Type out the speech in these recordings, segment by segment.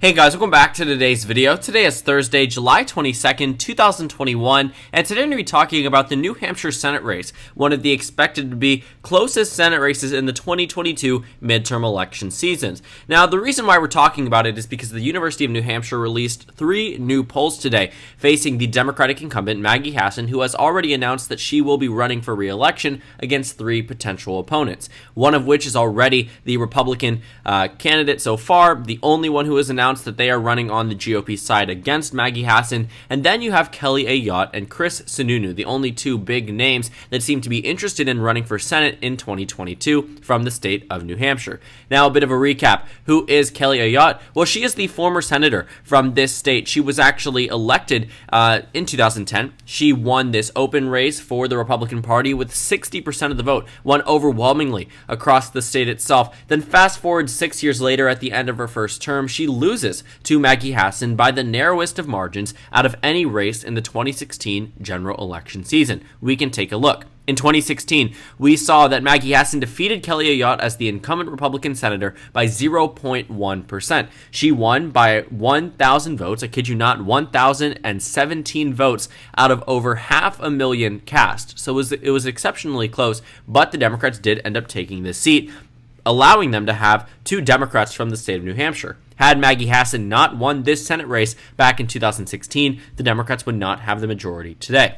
Hey guys, welcome back to today's video. Today is Thursday, July 22nd, 2021, and today we're going to be talking about the New Hampshire Senate race, one of the expected to be closest Senate races in the 2022 midterm election seasons. Now, the reason why we're talking about it is because the University of New Hampshire released 3 new polls today, facing the Democratic incumbent Maggie Hassan, who has already announced that she will be running for re-election against 3 potential opponents, one of which is already the Republican candidate so far, the only one who has announced that they are running on the GOP side against Maggie Hassan, and then you have Kelly Ayotte and Chris Sununu, the only 2 big names that seem to be interested in running for Senate in 2022 from the state of New Hampshire. Now, a bit of a recap. Who is Kelly Ayotte? Well, she is the former senator from this state. She was actually elected in 2010. She won this open race for the Republican Party with 60% of the vote, won overwhelmingly across the state itself. Then fast forward 6 years later, at the end of her first term, she loses to Maggie Hassan by the narrowest of margins out of any race in the 2016 general election season. We can take a look. In 2016, we saw that Maggie Hassan defeated Kelly Ayotte as the incumbent Republican senator by 0.1%. She won by 1,000 votes, I kid you not, 1,017 votes out of over 500,000 cast. So it was exceptionally close, but the Democrats did end up taking this seat, allowing them to have 2 Democrats from the state of New Hampshire. Had Maggie Hassan not won this Senate race back in 2016, the Democrats would not have the majority today.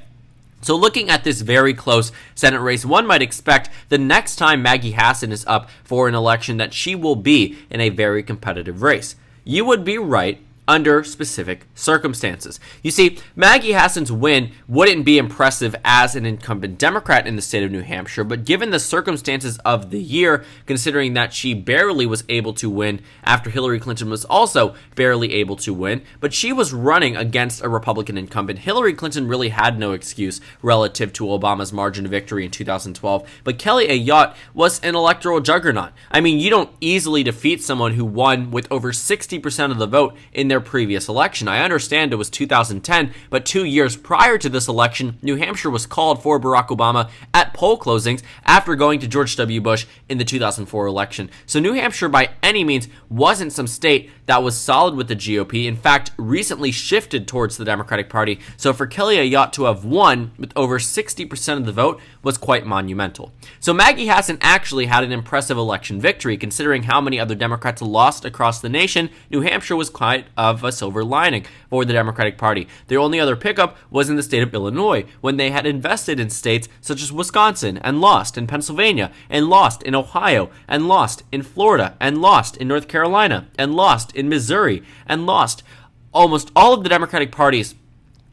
So looking at this very close Senate race, one might expect the next time Maggie Hassan is up for an election that she will be in a very competitive race. You would be right under specific circumstances. You see, Maggie Hassan's win wouldn't be impressive as an incumbent Democrat in the state of New Hampshire, but given the circumstances of the year, considering that she barely was able to win after Hillary Clinton was also barely able to win, but she was running against a Republican incumbent. Hillary Clinton really had no excuse relative to Obama's margin of victory in 2012, but Kelly Ayotte was an electoral juggernaut. I mean, you don't easily defeat someone who won with over 60% of the vote in their previous election. I understand it was 2010, but 2 years prior to this election, New Hampshire was called for Barack Obama at poll closings after going to George W. Bush in the 2004 election. So New Hampshire by any means wasn't some state that was solid with the GOP. In fact, recently shifted towards the Democratic Party. So for Kelly Ayotte to have won with over 60% of the vote was quite monumental. So Maggie Hassan actually had an impressive election victory. Considering how many other Democrats lost across the nation, New Hampshire was quite of a silver lining for the Democratic Party. Their only other pickup was in the state of Illinois, when they had invested in states such as Wisconsin and lost in Pennsylvania and lost in Ohio and lost in Florida and lost in North Carolina and lost in Missouri and lost. Almost all of the Democratic Party's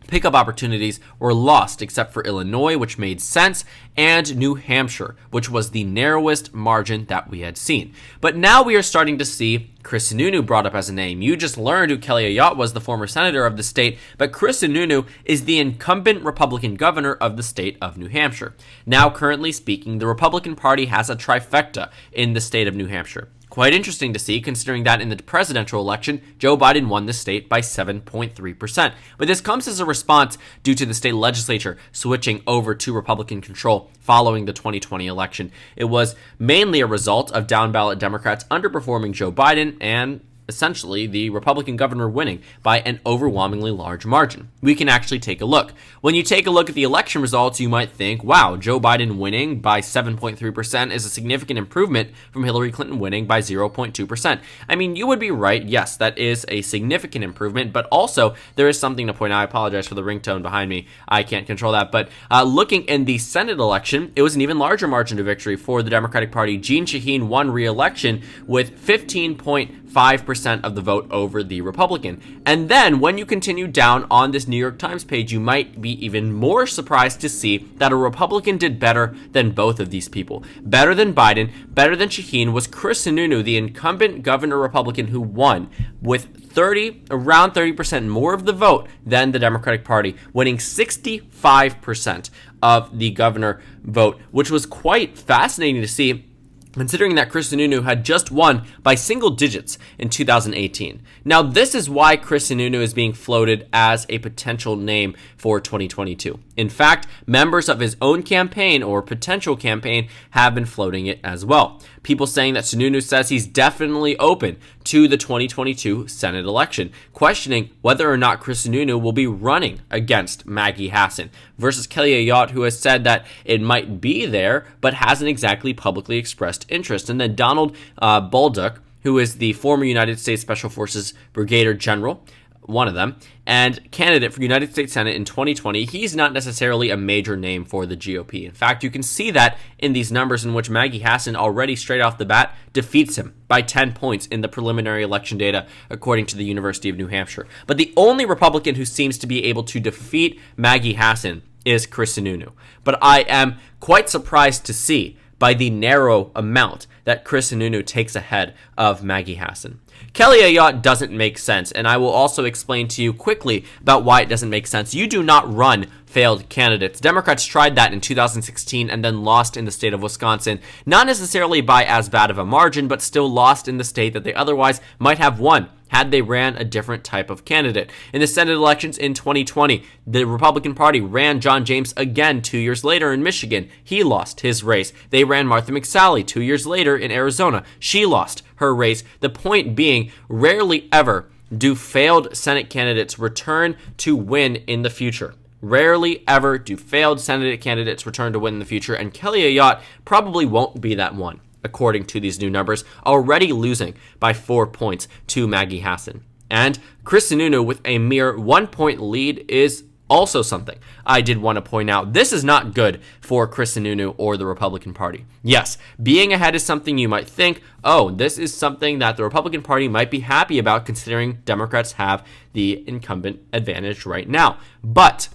pickup opportunities were lost except for Illinois, which made sense, and New Hampshire, which was the narrowest margin that we had seen. But now we are starting to see Chris Sununu brought up as a name. You just learned who Kelly Ayotte was, the former senator of the state, but Chris Sununu is the incumbent Republican governor of the state of New Hampshire. Now, currently speaking, the Republican Party has a trifecta in the state of New Hampshire. Quite interesting to see, considering that in the presidential election, Joe Biden won the state by 7.3%. But this comes as a response due to the state legislature switching over to Republican control following the 2020 election. It was mainly a result of down-ballot Democrats underperforming Joe Biden and essentially the Republican governor winning by an overwhelmingly large margin. We can actually take a look. When you take a look at the election results, you might think, wow, Joe Biden winning by 7.3% is a significant improvement from Hillary Clinton winning by 0.2%. I mean, you would be right. Yes, that is a significant improvement, but also there is something to point out. I apologize for the ringtone behind me. I can't control that. But looking in the Senate election, it was an even larger margin of victory for the Democratic Party. Jeanne Shaheen won re-election with 15.5% of the vote over the Republican. And then when you continue down on this New York Times page, you might be even more surprised to see that a Republican did better than both of these people. Better than Biden, better than Shaheen was Chris Sununu, the incumbent governor Republican who won with around 30% more of the vote than the Democratic Party, winning 65% of the governor vote, which was quite fascinating to see, considering that Chris Sununu had just won by single digits in 2018. Now, this is why Chris Sununu is being floated as a potential name for 2022. In fact, members of his own campaign or potential campaign have been floating it as well. People saying that Sununu says he's definitely open to the 2022 Senate election, questioning whether or not Chris Sununu will be running against Maggie Hassan versus Kelly Ayotte, who has said that it might be there, but hasn't exactly publicly expressed interest. And then Donald Bolduc, who is the former United States Special Forces Brigadier General, one of them, and candidate for United States Senate in 2020, he's not necessarily a major name for the GOP. In fact, you can see that in these numbers in which Maggie Hassan already straight off the bat defeats him by 10 points in the preliminary election data, according to the University of New Hampshire. But the only Republican who seems to be able to defeat Maggie Hassan is Chris Sununu. But I am quite surprised to see by the narrow amount that Chris Sununu takes ahead of Maggie Hassan. Kelly Ayotte doesn't make sense, and I will also explain to you quickly about why it doesn't make sense. You do not run failed candidates. Democrats tried that in 2016 and then lost in the state of Wisconsin, not necessarily by as bad of a margin, but still lost in the state that they otherwise might have won had they ran a different type of candidate. In the Senate elections in 2020, the Republican Party ran John James again 2 years later in Michigan. He lost his race. They ran Martha McSally 2 years later in Arizona. She lost her race. The point being, rarely ever do failed Senate candidates return to win in the future. Rarely ever do failed Senate candidates return to win in the future, and Kelly Ayotte probably won't be that one, according to these new numbers, already losing by 4 points to Maggie Hassan. And Chris Sununu with a mere 1 point lead is also something I did want to point out. This is not good for Chris Sununu or the Republican Party. Yes, being ahead is something you might think, oh, this is something that the Republican Party might be happy about considering Democrats have the incumbent advantage right now. But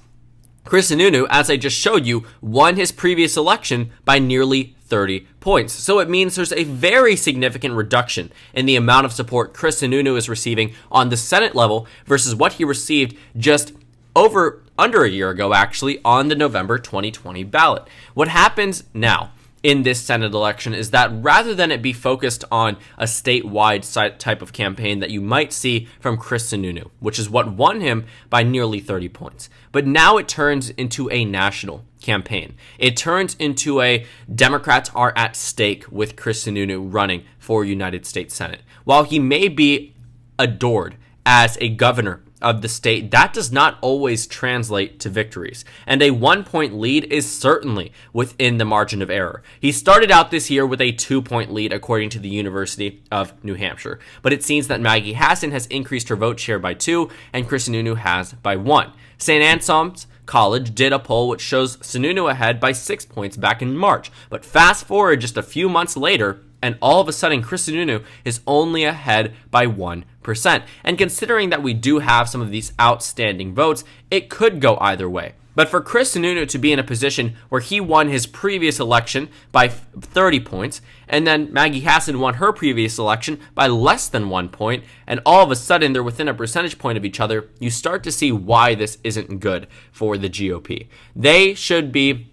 Chris Sununu, as I just showed you, won his previous election by nearly 30 points. So it means there's a very significant reduction in the amount of support Chris Sununu is receiving on the Senate level versus what he received just under a year ago, actually, on the November 2020 ballot. What happens now in this Senate election is that rather than it be focused on a statewide type of campaign that you might see from Chris Sununu, which is what won him by nearly 30 points, but now it turns into a national campaign. It turns into a Democrats are at stake with Chris Sununu running for United States Senate. While he may be adored as a governor of the state, that does not always translate to victories. And a 1 point lead is certainly within the margin of error. He started out this year with a 2 point lead, according to the University of New Hampshire. But it seems that Maggie Hassan has increased her vote share by 2, and Chris Sununu has by 1. St. Anselm's College did a poll which shows Sununu ahead by 6 points back in March. But fast forward just a few months later, and all of a sudden Chris Sununu is only ahead by 1%. And considering that we do have some of these outstanding votes, it could go either way. But for Chris Sununu to be in a position where he won his previous election by 30 points, and then Maggie Hassan won her previous election by less than 1 point, and all of a sudden they're within a percentage point of each other, you start to see why this isn't good for the GOP. They should be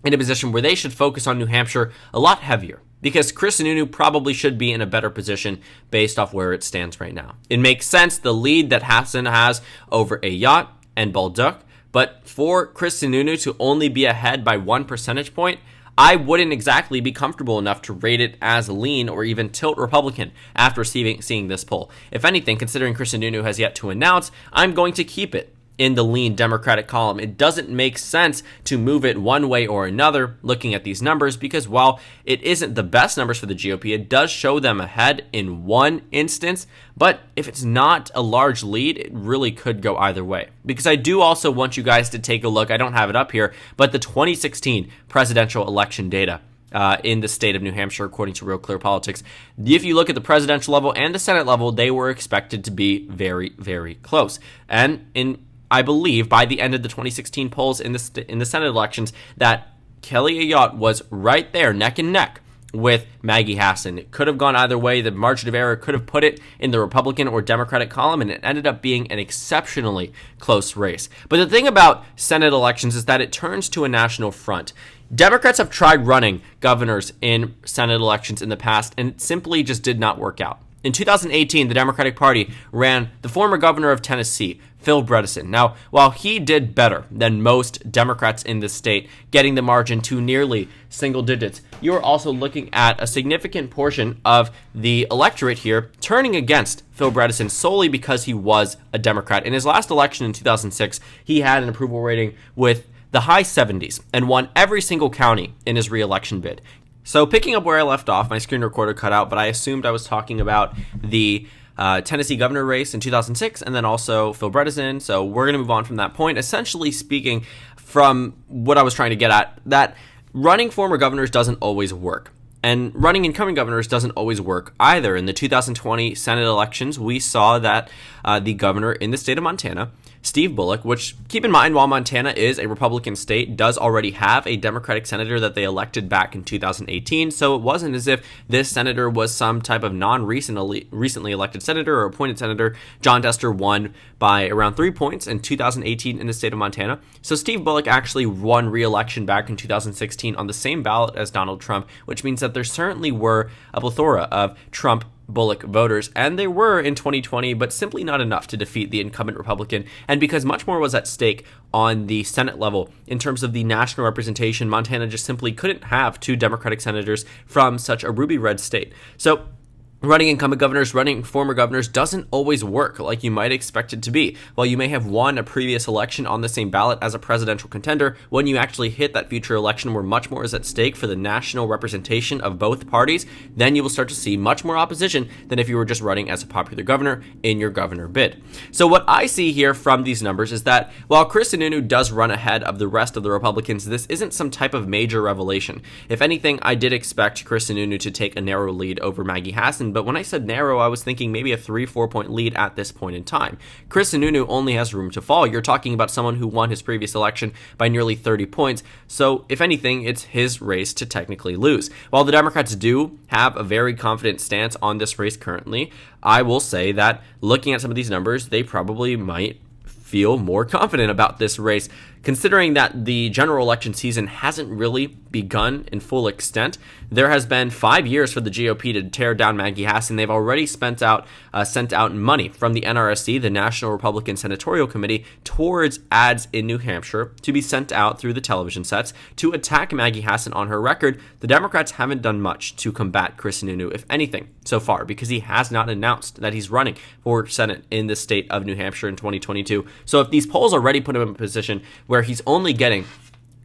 in a position where they should focus on New Hampshire a lot heavier, because Chris Sununu probably should be in a better position based off where it stands right now. It makes sense, the lead that Hassan has over Ayotte and Bolduc, but for Chris Sununu to only be ahead by 1 percentage point, I wouldn't exactly be comfortable enough to rate it as lean or even tilt Republican after seeing this poll. If anything, considering Chris Sununu has yet to announce, I'm going to keep it in the lean Democratic column. It doesn't make sense to move it one way or another looking at these numbers, because while it isn't the best numbers for the GOP, it does show them ahead in one instance. But if it's not a large lead, it really could go either way. Because I do also want you guys to take a look, I don't have it up here, but the 2016 presidential election data in the state of New Hampshire, according to Real Clear Politics. If you look at the presidential level and the Senate level, they were expected to be very, very close. And I believe by the end of the 2016 polls in the Senate elections that Kelly Ayotte was right there, neck and neck with Maggie Hassan. It could have gone either way. The margin of error could have put it in the Republican or Democratic column, and it ended up being an exceptionally close race. But the thing about Senate elections is that it turns to a national front. Democrats have tried running governors in Senate elections in the past, and it simply just did not work out. In 2018, the Democratic Party ran the former governor of Tennessee, Phil Bredesen. Now, while he did better than most Democrats in the state, getting the margin to nearly single digits, you are also looking at a significant portion of the electorate here turning against Phil Bredesen solely because he was a Democrat. In his last election in 2006, he had an approval rating with the high 70s and won every single county in his re-election bid. So picking up where I left off, my screen recorder cut out, but I assumed I was talking about the Tennessee governor race in 2006 and then also Phil Bredesen. So we're going to move on from that point. Essentially speaking, from what I was trying to get at, that running former governors doesn't always work. And running incoming governors doesn't always work either. In the 2020 Senate elections, we saw that the governor in the state of Montana, Steve Bullock, which, keep in mind, while Montana is a Republican state, does already have a Democratic senator that they elected back in 2018. So it wasn't as if this senator was some type of recently elected senator or appointed senator. Jon Tester won by around 3 points in 2018 in the state of Montana. So Steve Bullock actually won re-election back in 2016 on the same ballot as Donald Trump, which means that there certainly were a plethora of Trump Bullock voters, and they were in 2020, but simply not enough to defeat the incumbent Republican. And because much more was at stake on the Senate level in terms of the national representation, Montana just simply couldn't have two Democratic senators from such a ruby red state. So running incumbent governors, running former governors doesn't always work like you might expect it to be. While you may have won a previous election on the same ballot as a presidential contender, when you actually hit that future election where much more is at stake for the national representation of both parties, then you will start to see much more opposition than if you were just running as a popular governor in your governor bid. So what I see here from these numbers is that while Chris Sununu does run ahead of the rest of the Republicans, this isn't some type of major revelation. If anything, I did expect Chris Sununu to take a narrow lead over Maggie Hassan, but when I said narrow, I was thinking maybe a 3-4 point lead at this point in time. Chris Sununu only has room to fall. You're talking about someone who won his previous election by nearly 30 points. So if anything, it's his race to technically lose. While the Democrats do have a very confident stance on this race currently, I will say that looking at some of these numbers, they probably might feel more confident about this race, considering that the general election season hasn't really begun in full extent. There has been 5 years for the GOP to tear down Maggie Hassan. They've already sent out money from the NRSC, the National Republican Senatorial Committee, towards ads in New Hampshire to be sent out through the television sets to attack Maggie Hassan on her record. The Democrats haven't done much to combat Chris Sununu, if anything, so far, because he has not announced that he's running for Senate in the state of New Hampshire in 2022. So if these polls already put him in a position where he's only getting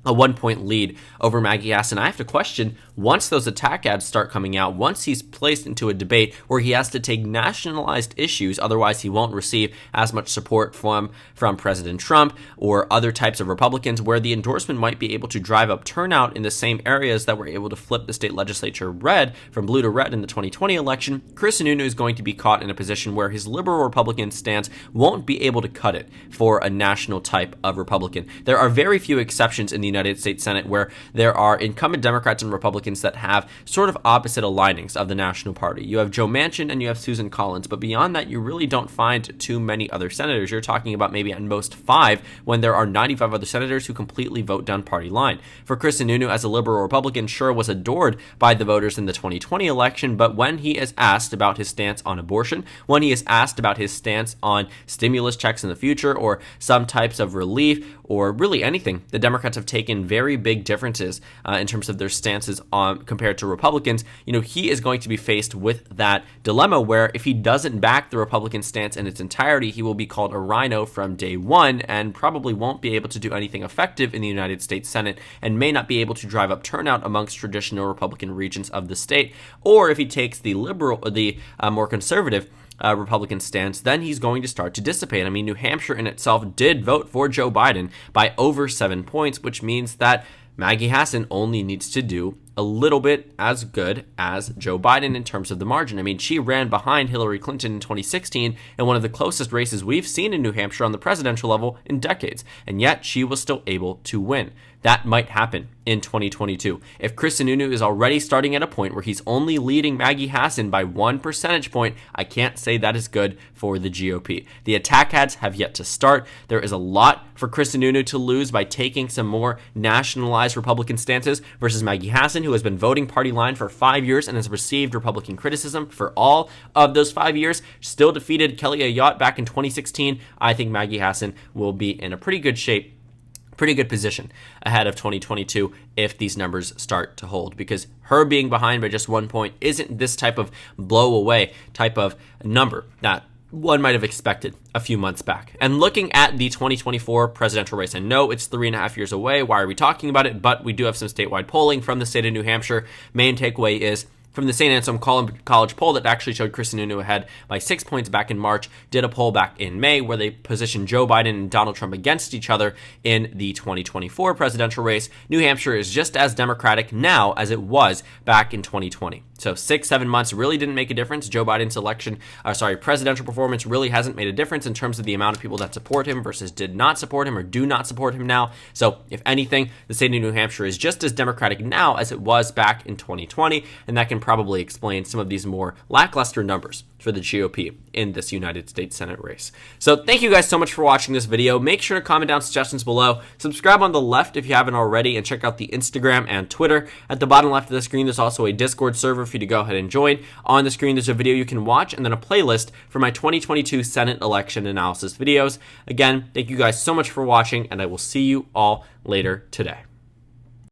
a 1 point lead over Maggie Hassan, I have to question, once those attack ads start coming out, once he's placed into a debate where he has to take nationalized issues, otherwise he won't receive as much support from President Trump or other types of Republicans, where the endorsement might be able to drive up turnout in the same areas that were able to flip the state legislature red from blue to red in the 2020 election. Chris Sununu is going to be caught in a position where his liberal Republican stance won't be able to cut it for a national type of Republican. There are very few exceptions in the United States Senate where there are incumbent Democrats and Republicans that have sort of opposite alignings of the national party. You have Joe Manchin and you have Susan Collins, but beyond that, you really don't find too many other senators. You're talking about maybe at most 5 when there are 95 other senators who completely vote down party line. For Chris Sununu, as a liberal Republican, sure was adored by the voters in the 2020 election, but when he is asked about his stance on abortion, when he is asked about his stance on stimulus checks in the future or some types of relief or really anything, the Democrats have taken very big differences in terms of their stances on compared to Republicans. You know, he is going to be faced with that dilemma where if he doesn't back the Republican stance in its entirety, he will be called a rhino from day one and probably won't be able to do anything effective in the United States Senate and may not be able to drive up turnout amongst traditional Republican regions of the state. Or if he takes the more conservative Republican stance, then he's going to start to dissipate. I mean, New Hampshire in itself did vote for Joe Biden by over 7 points, which means that Maggie Hassan only needs to do a little bit as good as Joe Biden in terms of the margin. I mean, she ran behind Hillary Clinton in 2016 in one of the closest races we've seen in New Hampshire on the presidential level in decades, and yet she was still able to win. That might happen in 2022. If Chris Sununu is already starting at a point where he's only leading Maggie Hassan by 1 percentage point, I can't say that is good for the GOP. The attack ads have yet to start. There is a lot for Chris Sununu to lose by taking some more nationalized Republican stances versus Maggie Hassan. Morrison, who has been voting party line for 5 years and has received Republican criticism for all of those 5 years, still defeated Kelly Ayotte back in 2016. I think Maggie Hassan will be in a pretty good shape, pretty good position ahead of 2022 if these numbers start to hold, because her being behind by just 1 point isn't this type of blow away type of number that one might have expected a few months back. And looking at the 2024 presidential race, I know it's 3.5 years away. Why are we talking about it? But we do have some statewide polling from the state of New Hampshire. Main takeaway is from the St. Anselm College poll that actually showed Chris Sununu ahead by 6 points back in March, did a poll back in May where they positioned Joe Biden and Donald Trump against each other in the 2024 presidential race. New Hampshire is just as Democratic now as it was back in 2020. So 6-7 months really didn't make a difference. Joe Biden's presidential performance really hasn't made a difference in terms of the amount of people that support him versus did not support him or do not support him now. So if anything, the state of New Hampshire is just as Democratic now as it was back in 2020, and that can probably explain some of these more lackluster numbers for the GOP in this United States Senate race. So thank you guys so much for watching this video. Make sure to comment down suggestions below. Subscribe on the left if you haven't already, and check out the Instagram and Twitter. At the bottom left of the screen, there's also a Discord server for you to go ahead and join. On the screen, there's a video you can watch and then a playlist for my 2022 Senate election analysis videos. Again, thank you guys so much for watching, and I will see you all later today.